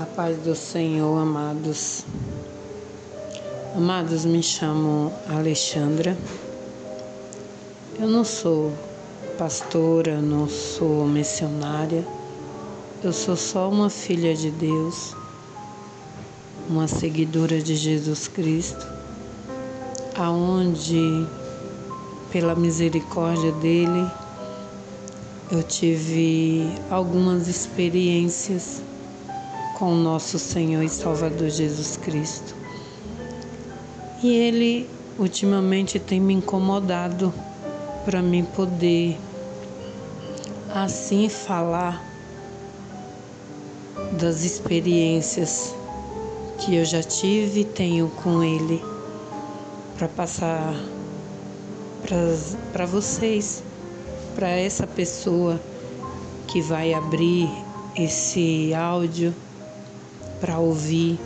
A paz do Senhor, amados. Amados, me chamo Alexandra. Eu não sou pastora, não sou missionária. Eu sou só uma filha de Deus, uma seguidora de Jesus Cristo, aonde, pela misericórdia dele, eu tive algumas experiências com o nosso Senhor e Salvador Jesus Cristo. E Ele ultimamente tem me incomodado para mim poder assim falar das experiências que eu já tive e tenho com Ele, para passar para vocês, para essa pessoa que vai abrir esse áudio para ouvir,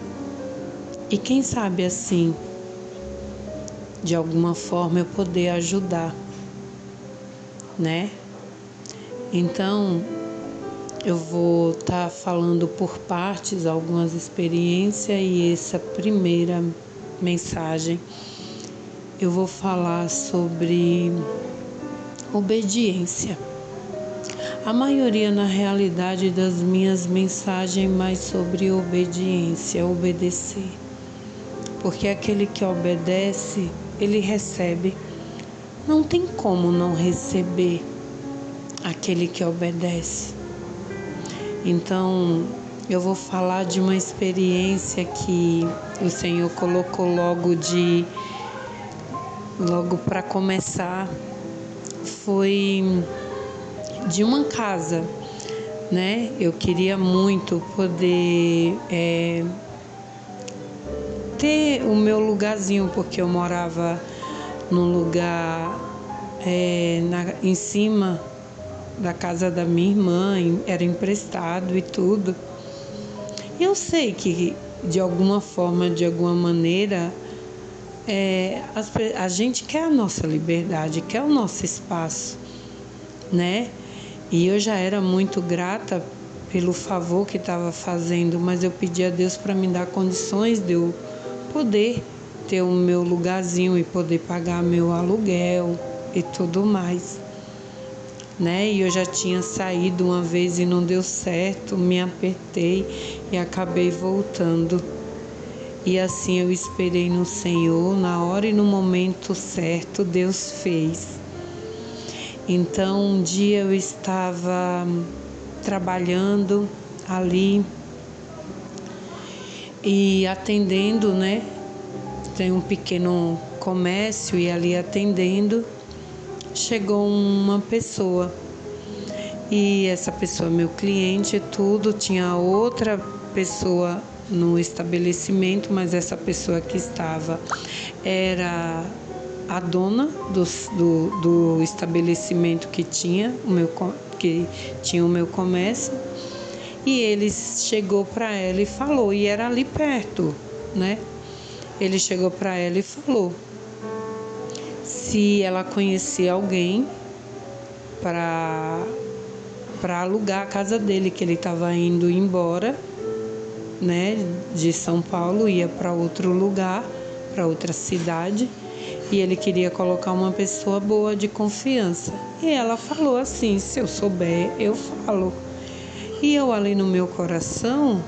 e quem sabe assim, de alguma forma eu poder ajudar, né? Então, eu vou estar falando por partes algumas experiências, e essa primeira mensagem eu vou falar sobre obediência. A maioria, na realidade, das minhas mensagens mais sobre obediência, obedecer. Porque aquele que obedece, ele recebe. Não tem como não receber aquele que obedece. Então, eu vou falar de uma experiência que o Senhor colocou logo para começar. Foi de uma casa, né? Eu queria muito poder ter o meu lugarzinho, porque eu morava num lugar em cima da casa da minha irmã, era emprestado e tudo. E eu sei que de alguma forma, de alguma maneira, a gente quer a nossa liberdade, quer o nosso espaço, né? E eu já era muito grata pelo favor que estava fazendo, mas eu pedi a Deus para me dar condições de eu poder ter o meu lugarzinho e poder pagar meu aluguel e tudo mais, né? E eu já tinha saído uma vez e não deu certo, me apertei e acabei voltando. E assim eu esperei no Senhor, na hora e no momento certo, Deus fez. Então, um dia eu estava trabalhando ali e atendendo, né? Tem um pequeno comércio e ali atendendo, chegou uma pessoa. E essa pessoa, meu cliente, tudo, tinha outra pessoa no estabelecimento, mas essa pessoa que estava era a dona do estabelecimento que tinha o meu comércio. E ele chegou para ela e falou, e era ali perto, né? Ele chegou para ela e falou se ela conhecia alguém para alugar a casa dele, que ele estava indo embora, né, de São Paulo, ia para outro lugar, para outra cidade, e ele queria colocar uma pessoa boa, de confiança. E ela falou assim, se eu souber, eu falo. E eu ali no meu coração,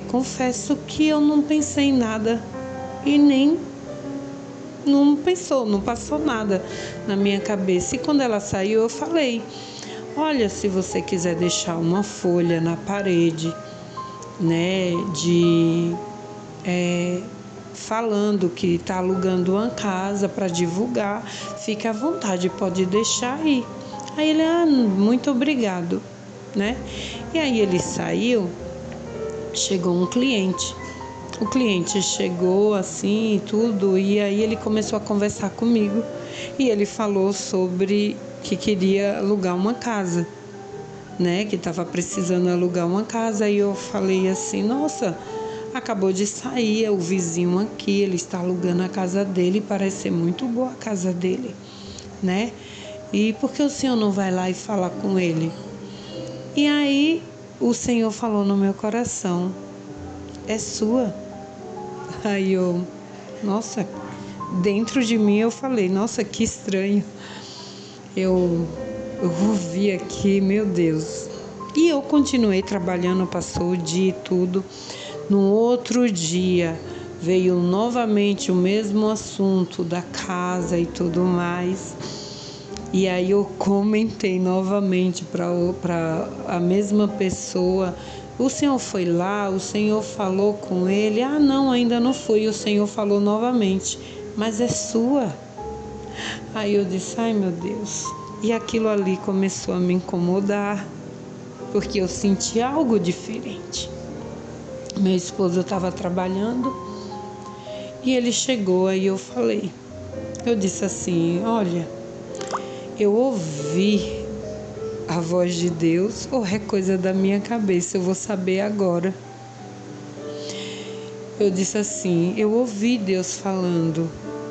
confesso que eu não pensei em nada, e nem não passou nada na minha cabeça. E quando ela saiu, eu falei, olha, se você quiser deixar uma folha na parede, né, falando que está alugando uma casa para divulgar, fique à vontade, pode deixar aí. Aí ele, muito obrigado, né? E aí ele saiu, chegou um cliente. O cliente chegou assim e tudo, e aí ele começou a conversar comigo. E ele falou sobre que queria alugar uma casa, né? Que estava precisando alugar uma casa. E eu falei assim, nossa, acabou de sair o vizinho aqui, ele está alugando a casa dele, parece ser muito boa a casa dele, né? E por que o senhor não vai lá e falar com ele? E aí o Senhor falou no meu coração: é sua. Aí nossa, dentro de mim eu falei: nossa, que estranho. Eu ouvi aqui, meu Deus. E eu continuei trabalhando, passou o dia e tudo. No outro dia veio novamente o mesmo assunto da casa e tudo mais. E aí eu comentei novamente para a mesma pessoa: o senhor foi lá, o senhor falou com ele? Ah, não, ainda não fui. O senhor falou novamente: mas é sua. Aí eu disse: ai, meu Deus. E aquilo ali começou a me incomodar, porque eu senti algo diferente. Meu esposo estava trabalhando e ele chegou, aí eu disse assim: olha, eu ouvi a voz de Deus ou é coisa da minha cabeça? Eu vou saber agora. Eu disse assim: eu ouvi Deus falando.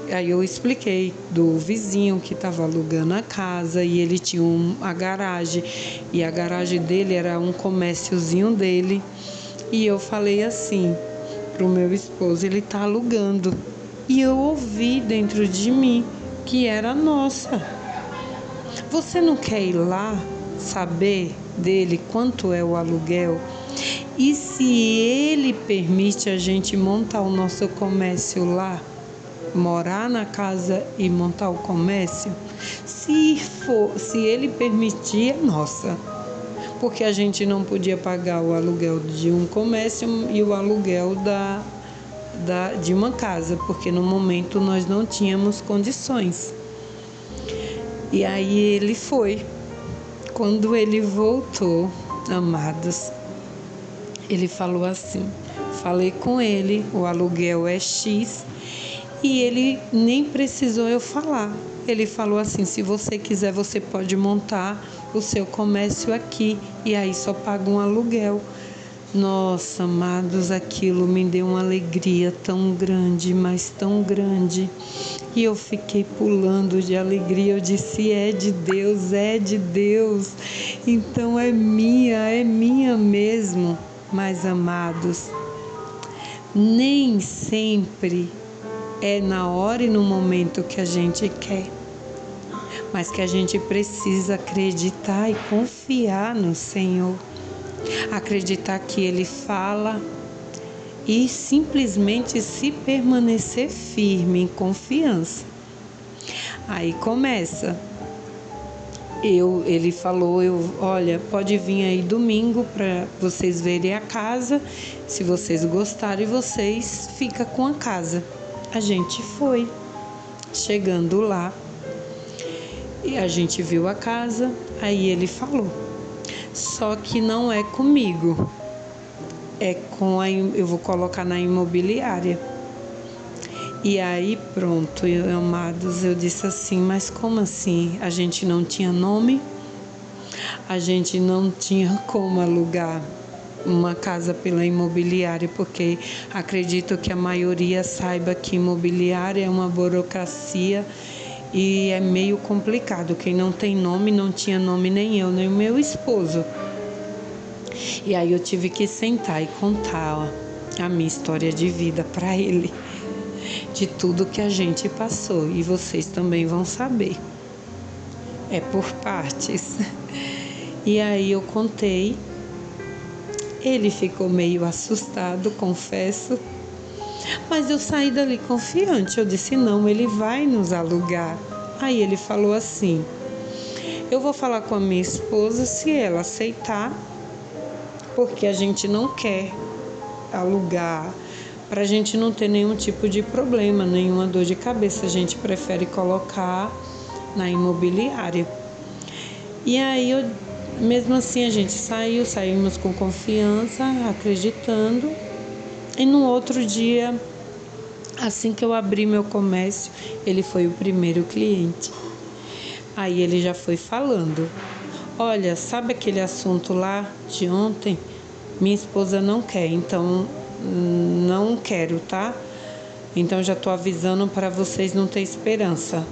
Aí eu expliquei do vizinho que estava alugando a casa e ele tinha a garagem, e a garagem dele era um comérciozinho dele. E eu falei assim pro meu esposo: ele está alugando. E eu ouvi dentro de mim que era nossa. Você não quer ir lá saber dele quanto é o aluguel? E se ele permite a gente montar o nosso comércio lá, morar na casa e montar o comércio? Se ele permitir, é nossa. Porque a gente não podia pagar o aluguel de um comércio e o aluguel de uma casa, porque no momento nós não tínhamos condições. E aí ele foi. Quando ele voltou, amados, ele falou assim: falei com ele, o aluguel é X, e ele nem precisou eu falar. Ele falou assim: se você quiser, você pode montar o seu comércio aqui, e aí só paga um aluguel. Nossa, amados, aquilo me deu uma alegria tão grande, mas tão grande. E eu fiquei pulando de alegria. Eu disse: é de Deus, é de Deus. Então é minha mesmo. Mas, amados, nem sempre é na hora e no momento que a gente quer, mas que a gente precisa acreditar e confiar no Senhor. Acreditar que Ele fala e simplesmente se permanecer firme em confiança. Aí começa. Ele falou: olha, pode vir aí domingo para vocês verem a casa. Se vocês gostarem, vocês ficam com a casa. A gente foi. Chegando lá, e a gente viu a casa. Aí ele falou: só que não é comigo, é com eu vou colocar na imobiliária. E aí pronto, amados, eu disse assim: mas como assim? A gente não tinha nome, a gente não tinha como alugar uma casa pela imobiliária, porque acredito que a maioria saiba que imobiliária é uma burocracia e é meio complicado. Quem não tem nome, não tinha nome, nem eu, nem o meu esposo. E aí eu tive que sentar e contar a minha história de vida para ele, de tudo que a gente passou, e vocês também vão saber. É por partes. E aí eu contei. Ele ficou meio assustado, confesso, mas eu saí dali confiante. Eu disse: não, ele vai nos alugar. Aí ele falou assim: eu vou falar com a minha esposa, se ela aceitar, porque a gente não quer alugar, para a gente não ter nenhum tipo de problema, nenhuma dor de cabeça. A gente prefere colocar na imobiliária. E aí, mesmo assim, a gente saímos com confiança, acreditando. E no outro dia, assim que eu abri meu comércio, ele foi o primeiro cliente. Aí ele já foi falando: olha, sabe aquele assunto lá de ontem? Minha esposa não quer, então não quero, tá? Então já tô avisando para vocês não ter esperança.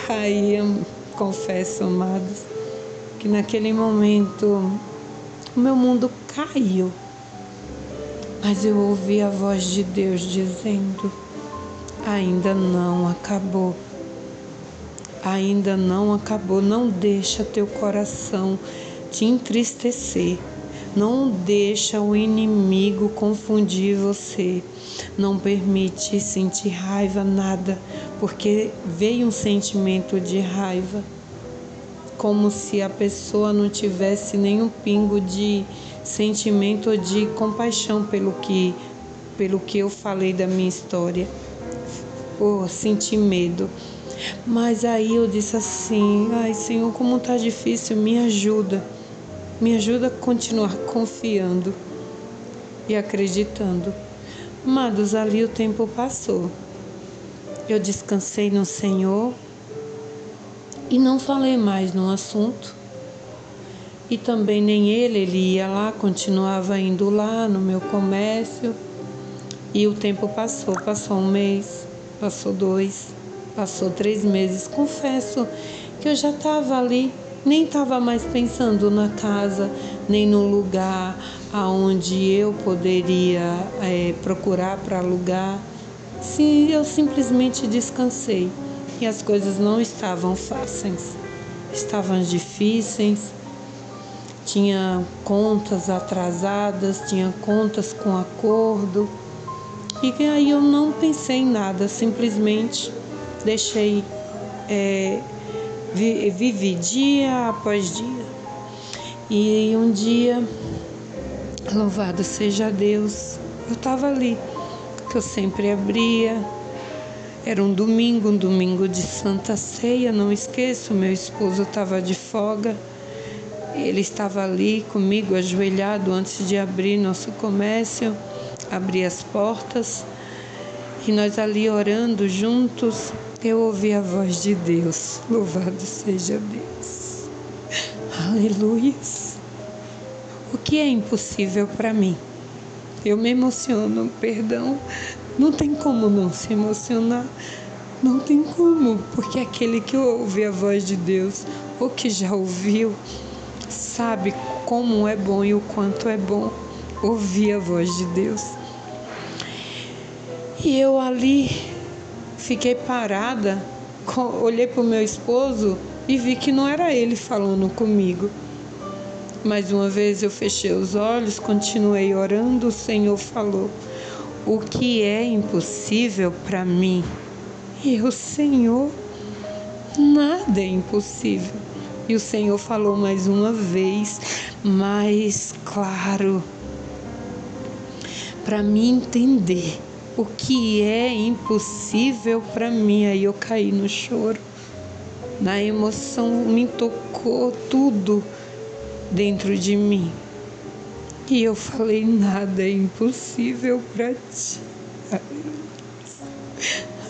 Aí eu confesso, amados, que naquele momento o meu mundo caiu. Mas eu ouvi a voz de Deus dizendo: ainda não acabou. Ainda não acabou. Não deixa teu coração te entristecer. Não deixa o inimigo confundir você. Não permite sentir raiva, nada, porque veio um sentimento de raiva, como se a pessoa não tivesse nenhum pingo de sentimento ou de compaixão pelo que eu falei da minha história. Senti medo. Mas aí eu disse assim: ai, Senhor, como está difícil, me ajuda a continuar confiando e acreditando. Amados, ali o tempo passou. Eu descansei no Senhor e não falei mais no assunto. E também nem ele ia lá, continuava indo lá no meu comércio. E o tempo passou 1 mês, passou 2, passou 3 meses. Confesso que eu já estava ali, nem estava mais pensando na casa, nem no lugar aonde eu poderia procurar para alugar. Sim, eu simplesmente descansei. E as coisas não estavam fáceis, estavam difíceis. Tinha contas atrasadas, tinha contas com acordo. E aí eu não pensei em nada, simplesmente deixei, vivi dia após dia. E um dia, louvado seja Deus, eu estava ali, que eu sempre abria. Era um domingo de Santa Ceia, não esqueço, meu esposo estava de folga. Ele estava ali comigo, ajoelhado, antes de abrir nosso comércio, abrir as portas. E nós ali orando juntos, eu ouvi a voz de Deus. Louvado seja Deus. Aleluia. O que é impossível para mim? Eu me emociono, perdão. Não tem como não se emocionar. Não tem como, porque aquele que ouve a voz de Deus, ou que já ouviu, sabe como é bom e o quanto é bom ouvir a voz de Deus. E eu ali fiquei parada, olhei para o meu esposo e vi que não era ele falando comigo. Mais uma vez eu fechei os olhos, continuei orando, o Senhor falou: o que é impossível para mim? E o Senhor, nada é impossível. E o Senhor falou mais uma vez, mais claro, para mim entender o que é impossível para mim. Aí eu caí no choro, na emoção, me tocou tudo dentro de mim. E eu falei: nada é impossível para ti.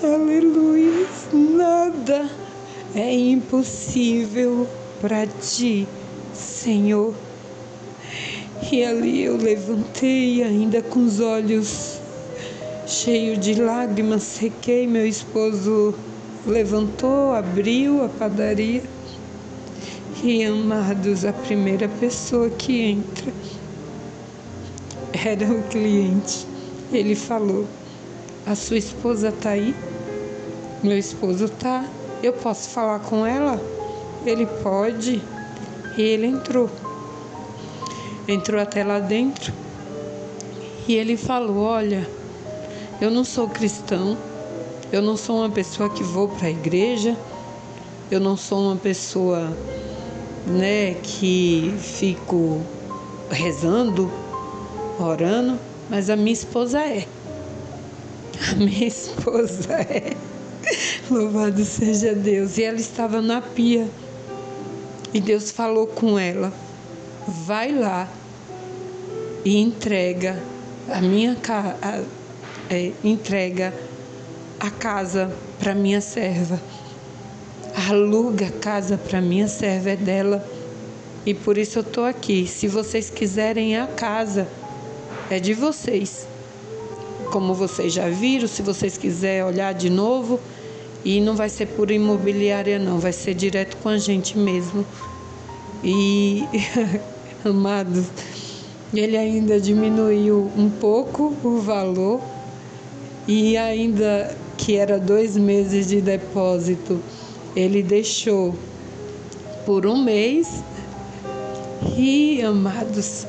Aleluia. Nada é impossível para ti, Senhor. E ali eu levantei, ainda com os olhos cheios de lágrimas, sequei. Meu esposo levantou, abriu a padaria. E, amados, a primeira pessoa que entra era o cliente. Ele falou: a sua esposa está aí? Meu esposo está. Eu posso falar com ela? Ele pode. E ele entrou até lá dentro. E ele falou: olha, eu não sou cristão, eu não sou uma pessoa que vou para a igreja, eu não sou uma pessoa, que fico rezando, orando, mas a minha esposa é. A minha esposa é. Louvado seja Deus. E ela estava na pia. E Deus falou com ela: vai lá e entrega entrega a casa para minha serva. Aluga a casa para minha serva, é dela. E por isso eu estou aqui. Se vocês quiserem a casa, é de vocês. Como vocês já viram, se vocês quiserem olhar de novo, e não vai ser por imobiliária não, vai ser direto com a gente mesmo. E, amados, Ele ainda diminuiu um pouco o valor e ainda que era 2 meses de depósito, ele deixou por 1 mês. E, amados,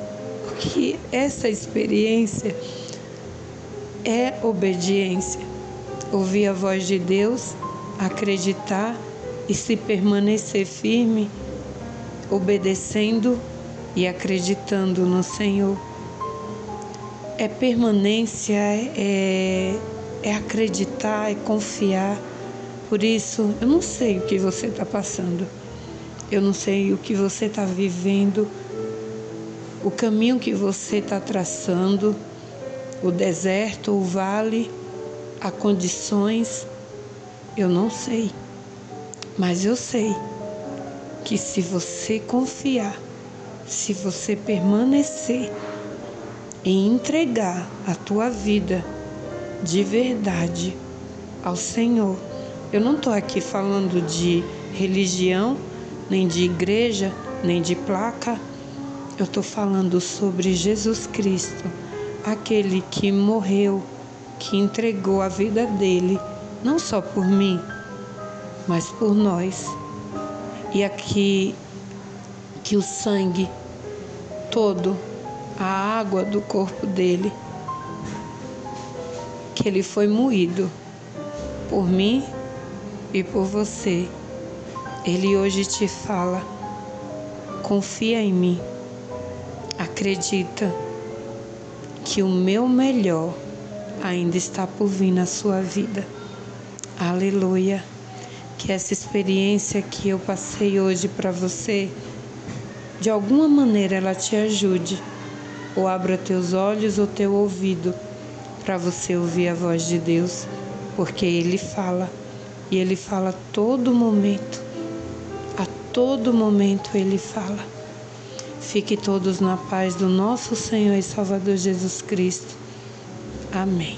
que essa experiência é obediência. Ouvir a voz de Deus, acreditar e se permanecer firme, obedecendo e acreditando no Senhor. É permanência, é acreditar, é confiar. Por isso, eu não sei o que você está passando. Eu não sei o que você está vivendo, o caminho que você está traçando, o deserto, o vale, as condições, eu não sei. Mas eu sei que se você confiar, se você permanecer e entregar a tua vida de verdade ao Senhor, eu não estou aqui falando de religião, nem de igreja, nem de placa. Eu estou falando sobre Jesus Cristo, aquele que morreu, que entregou a vida dele, não só por mim, mas por nós. E aqui que o sangue todo, a água do corpo dele, que ele foi moído por mim e por você. Ele hoje te fala: confia em mim, acredita que o meu melhor ainda está por vir na sua vida. Aleluia! Que essa experiência que eu passei hoje para você, de alguma maneira ela te ajude, ou abra teus olhos ou teu ouvido para você ouvir a voz de Deus, porque Ele fala, e Ele fala a todo momento. A todo momento Ele fala. Fique todos na paz do nosso Senhor e Salvador Jesus Cristo. Amém.